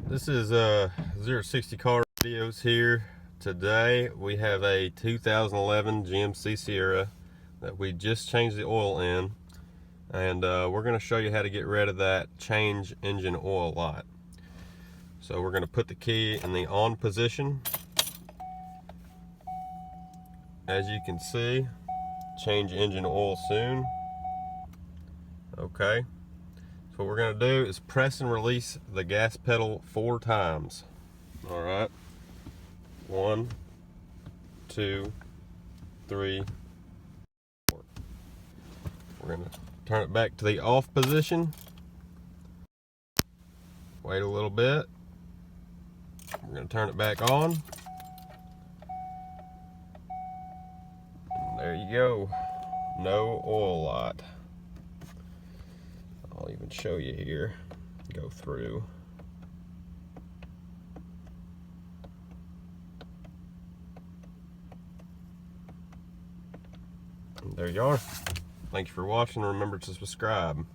This is 060 car videos here. Today we have a 2011 GMC Sierra that we just changed the oil in, and we're going to show you how to get rid of that change engine oil light. So we're going to put the key in the on position. As you can see, change engine oil soon. Okay. So what we're going to do is press and release the gas pedal 4 times. All right. 1, 2, 3, 4. We're going to turn it back to the off position. Wait a little bit. We're going to turn it back on. And there you go. No oil light. I'll even show you here. Go through. And there you are. Thank you for watching. Remember to subscribe.